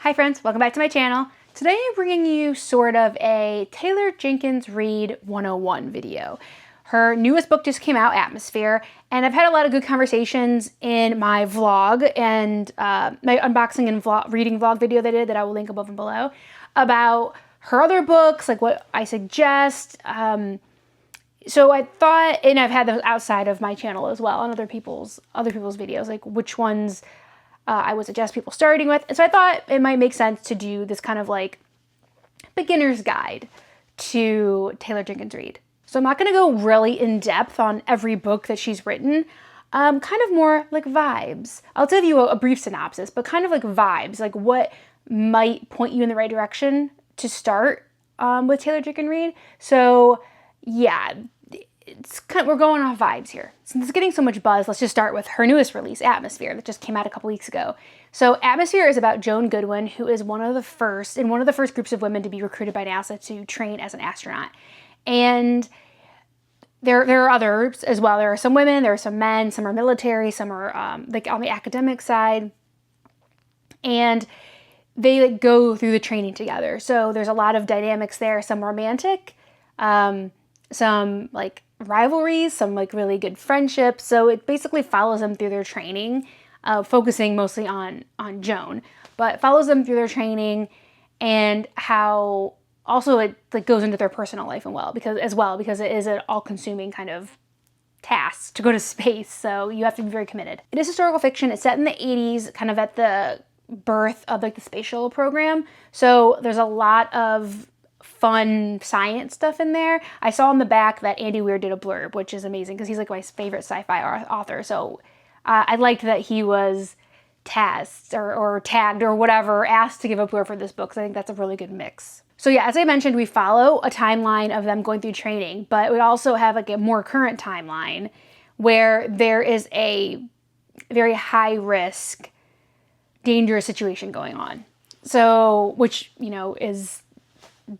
Hi friends, welcome back to my channel. Today I'm bringing you sort of a Taylor Jenkins Reid 101 video. Her newest book just came out, Atmosphere, and I've had a lot of good conversations in my vlog and my unboxing and reading vlog video that I did that I will link above and below about her other books, like what I suggest. So I thought, and I've had those outside of my channel as well on other people's videos, like which ones I would suggest people starting with. And so I thought it might make sense to do this kind of like beginner's guide to Taylor Jenkins Reid. So I'm not going to go really in depth on every book that she's written, kind of more like vibes. I'll give you a brief synopsis, but kind of like vibes, like what might point you in the right direction to start with Taylor Jenkins Reid. So yeah, we're going off vibes here. Since it's getting so much buzz, let's just start with her newest release, Atmosphere, that just came out a couple weeks ago. So Atmosphere is about Joan Goodwin, who is one of the first groups of women to be recruited by NASA to train as an astronaut. And there are others as well. There are some women, there are some men, some are military, some are like on the academic side. And they like go through the training together. So there's a lot of dynamics there, some romantic, some like rivalries, some like really good friendships. So it basically follows them through their training, focusing mostly on Joan, but follows them through their training and how also it like goes into their personal life because it is an all-consuming kind of task to go to space. So you have to be very committed. It is historical fiction. It's set in the 80s, kind of at the birth of like the space shuttle program. So there's a lot of fun science stuff in there. I saw in the back that Andy Weir did a blurb, which is amazing because he's like my favorite sci-fi author. So I liked that he was tasked or tagged or whatever, asked to give a blurb for this book. So I think that's a really good mix. So yeah, as I mentioned, we follow a timeline of them going through training, but we also have like a more current timeline where there is a very high risk, dangerous situation going on. So, which, you know, is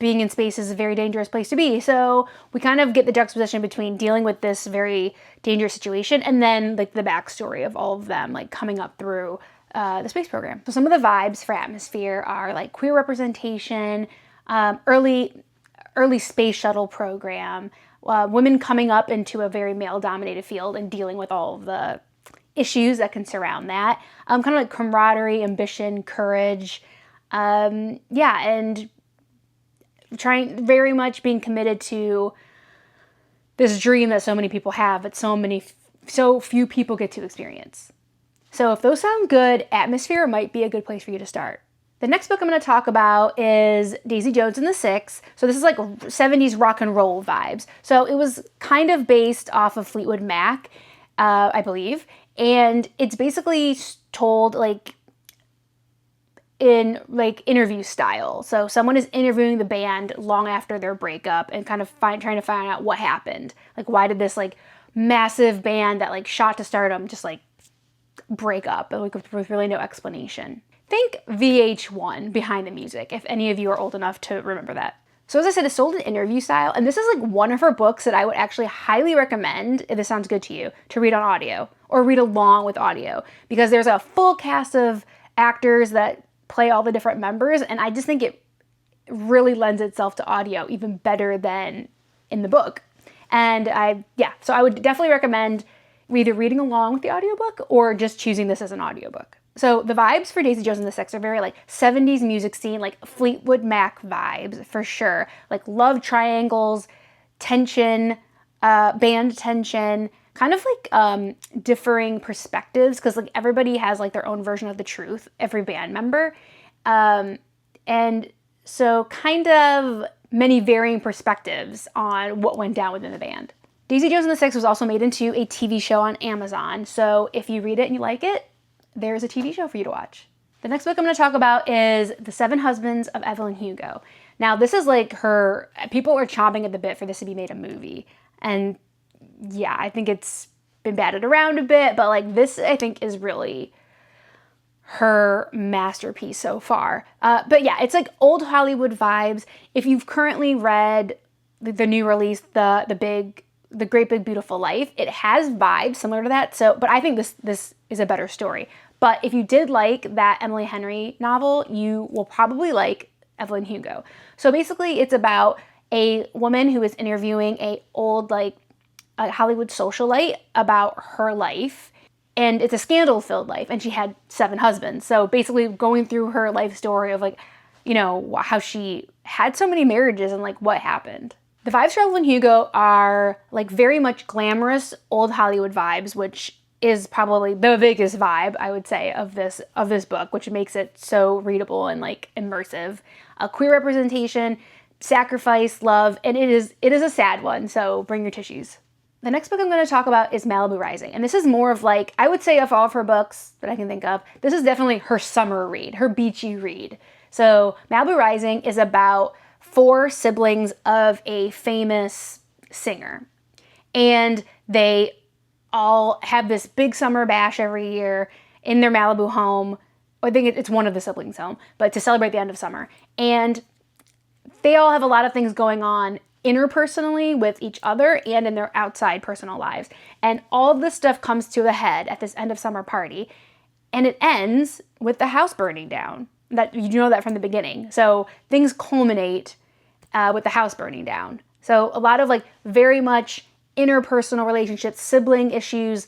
being in space is a very dangerous place to be. So we kind of get the juxtaposition between dealing with this very dangerous situation and then like the backstory of all of them like coming up through the space program. So some of the vibes for Atmosphere are like queer representation, early space shuttle program, women coming up into a very male-dominated field and dealing with all of the issues that can surround that. Kind of like camaraderie, ambition, courage, yeah, and trying very much being committed to this dream that so many people have, but so few people get to experience. So if those sound good, Atmosphere might be a good place for you to start. The next book I'm going to talk about is Daisy Jones and the Six. So this is like 70s rock and roll vibes. So it was kind of based off of Fleetwood Mac, I believe. And it's basically told like in like interview style. So someone is interviewing the band long after their breakup and kind of trying to find out what happened. Like why did this like massive band that like shot to stardom just like break up like, with really no explanation. Think VH1, Behind the Music, if any of you are old enough to remember that. So as I said, it's sold in interview style, and this is like one of her books that I would actually highly recommend, if this sounds good to you, to read on audio or read along with audio, because there's a full cast of actors that play all the different members, and I just think it really lends itself to audio even better than in the book. And so I would definitely recommend either reading along with the audiobook or just choosing this as an audiobook. So the vibes for Daisy Jones and the Six are very like 70s music scene, like Fleetwood Mac vibes for sure. Like love triangles, tension, band tension, kind of like differing perspectives because like everybody has like their own version of the truth, every band member. And so kind of many varying perspectives on what went down within the band. Daisy Jones and the Six was also made into a TV show on Amazon. So if you read it and you like it, there's a TV show for you to watch. The next book I'm going to talk about is The Seven Husbands of Evelyn Hugo. Now this is like people are chomping at the bit for this to be made a movie. And yeah, I think it's been batted around a bit, but like this I think is really her masterpiece so far. But yeah, it's like old Hollywood vibes. If you've currently read the new release, The Great Big Beautiful Life, it has vibes similar to that. So, but I think this is a better story. But if you did like that Emily Henry novel, you will probably like Evelyn Hugo. So basically it's about a woman who is interviewing a old like a Hollywood socialite about her life. And it's a scandal-filled life, and she had 7 husbands. So basically going through her life story of like, you know, how she had so many marriages and like what happened. The vibes for Evelyn Hugo are like very much glamorous old Hollywood vibes, which is probably the biggest vibe, I would say, of this book, which makes it so readable and like immersive. Queer representation, sacrifice, love, and it is a sad one, so bring your tissues. The next book I'm going to talk about is Malibu Rising, and this is more of like, I would say of all of her books that I can think of, this is definitely her summer read, her beachy read. So Malibu Rising is about 4 siblings of a famous singer, and they all have this big summer bash every year in their Malibu home. I think it's one of the siblings' home, but to celebrate the end of summer. And they all have a lot of things going on interpersonally with each other and in their outside personal lives. And all of this stuff comes to a head at this end of summer party. And it ends with the house burning down. That you know that from the beginning. So things culminate with the house burning down. So a lot of like very much interpersonal relationships, sibling issues,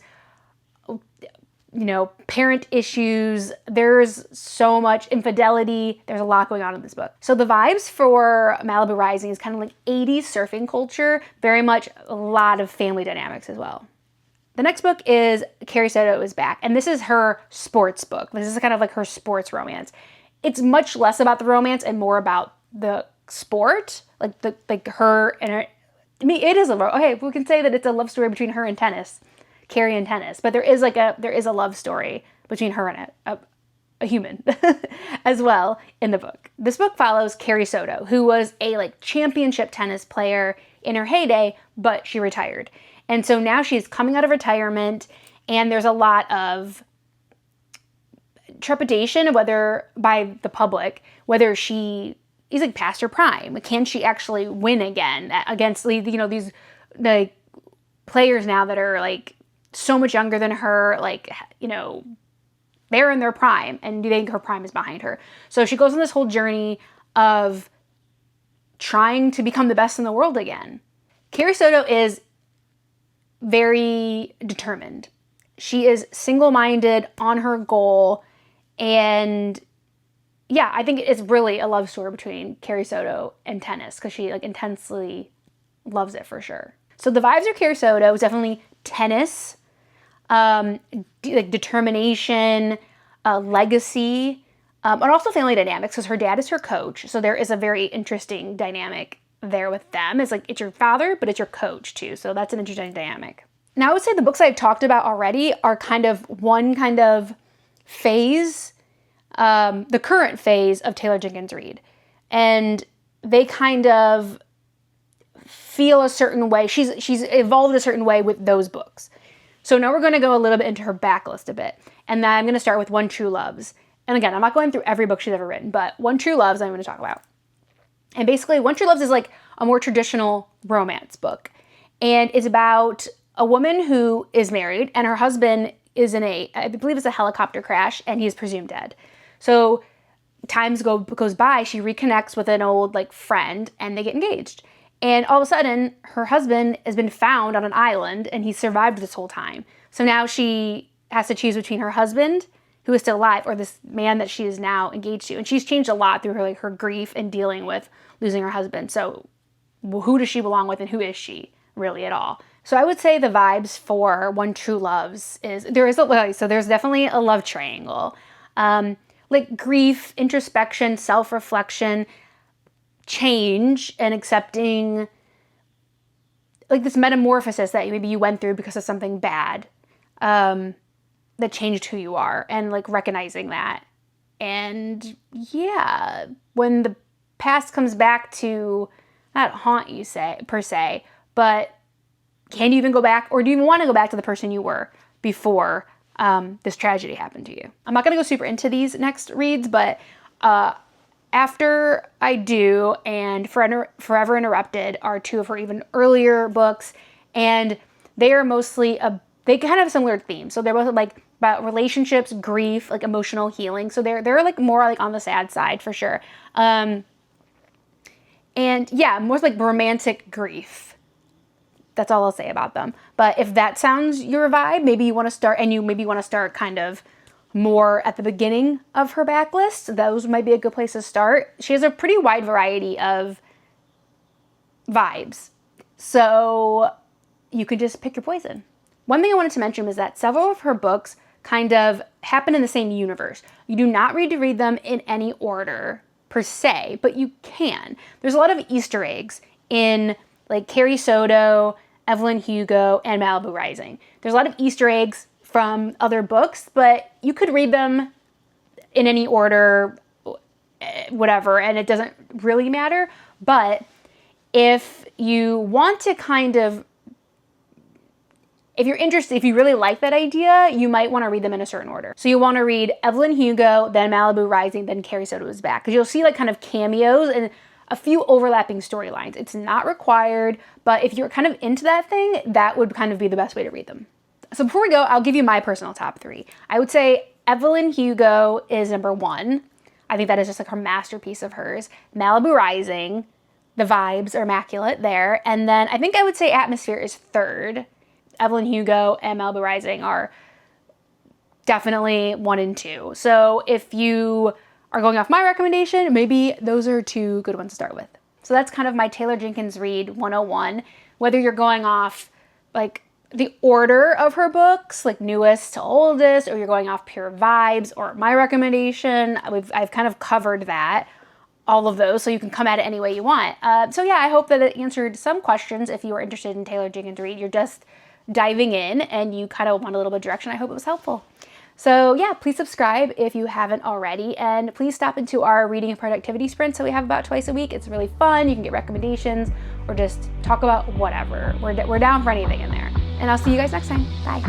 you know, parent issues. There's so much infidelity. There's a lot going on in this book. So the vibes for Malibu Rising is kind of like 80s surfing culture, very much a lot of family dynamics as well. The next book is Carrie Soto is Back, and this is her sports book. This is kind of like her sports romance. It's much less about the romance and more about the sport, like her and her. I mean, it is okay. We can say that it's a love story between her and tennis. Carrie and tennis, but there is a love story between her and a human as well in the book. This book follows Carrie Soto, who was a like championship tennis player in her heyday, but she retired. And so now she's coming out of retirement, and there's a lot of trepidation whether by the public, whether she is like past her prime. Can she actually win again against, you know, these the players now that are like so much younger than her, like, you know, they're in their prime, and do you think her prime is behind her? So she goes on this whole journey of trying to become the best in the world again. Carrie Soto is very determined. She is single-minded on her goal, and yeah, I think it's really a love story between Carrie Soto and tennis, because she like intensely loves it for sure. So the vibes of Carrie Soto is definitely tennis, like determination, legacy, and also family dynamics, because her dad is her coach. So there is a very interesting dynamic there with them. It's like, it's your father, but it's your coach too. So that's an interesting dynamic. Now I would say the books I've talked about already are kind of one kind of phase, the current phase of Taylor Jenkins Reid. And they kind of feel a certain way. She's evolved a certain way with those books. So now we're going to go a little bit into her backlist a bit. And then I'm going to start with One True Loves. And again, I'm not going through every book she's ever written, but One True Loves I'm going to talk about. And basically, One True Loves is like a more traditional romance book. And it's about a woman who is married, and her husband is in I believe it's a helicopter crash, and he's presumed dead. So goes by, she reconnects with an old like friend, and they get engaged. And all of a sudden, her husband has been found on an island, and he's survived this whole time. So now she has to choose between her husband, who is still alive, or this man that she is now engaged to. And she's changed a lot through her grief and dealing with losing her husband. So who does she belong with, and who is she really at all? So I would say the vibes for One True Loves is, there's definitely a love triangle. Like grief, introspection, self-reflection, change, and accepting like this metamorphosis that maybe you went through because of something bad that changed who you are, and like recognizing that. And yeah, when the past comes back to not haunt you per se, but can you even go back, or do you even want to go back to the person you were before this tragedy happened to you? I'm not going to go super into these next reads, but After I Do and Forever Interrupted are two of her even earlier books, and they are mostly they kind of have a similar theme. So they're both like about relationships, grief, like emotional healing. So they're like more like on the sad side for sure. And yeah, more like romantic grief. That's all I'll say about them. But if that sounds your vibe, maybe you want to start, and you maybe want to start kind of more at the beginning of her backlist. Those might be a good place to start. She has a pretty wide variety of vibes. So you can just pick your poison. One thing I wanted to mention was that several of her books kind of happen in the same universe. You do not need to read them in any order per se, but you can. There's a lot of Easter eggs in like Carrie, Soto, Evelyn, Hugo, and Malibu Rising. There's a lot of Easter eggs from other books, but you could read them in any order, whatever, and it doesn't really matter. But if you want to kind of, if you're interested, if you really like that idea, you might want to read them in a certain order. So you want to read Evelyn, Hugo, then Malibu Rising, then Carrie, Soto is back. Because you'll see like kind of cameos and a few overlapping storylines. It's not required, but if you're kind of into that thing, that would kind of be the best way to read them. So before we go, I'll give you my personal top 3. I would say Evelyn Hugo is number 1. I think that is just like her masterpiece of hers. Malibu Rising, the vibes are immaculate there. And then I think I would say Atmosphere is 3rd. Evelyn Hugo and Malibu Rising are definitely 1 and 2. So if you are going off my recommendation, maybe those are 2 good ones to start with. So that's kind of my Taylor Jenkins Reid 101. Whether you're going off like the order of her books, like newest to oldest, or you're going off pure vibes, or my recommendation, I've kind of covered that, all of those, so you can come at it any way you want. So yeah, I hope that it answered some questions. If you are interested in Taylor Jenkins Reid, you're just diving in and you kind of want a little bit of direction. I hope it was helpful. So yeah, please subscribe if you haven't already, and please stop into our reading and productivity sprints that we have about twice a week. It's really fun. You can get recommendations or just talk about whatever. We're down for anything in there. And I'll see you guys next time. Bye.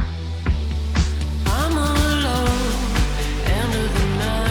I'm alone, end of the night.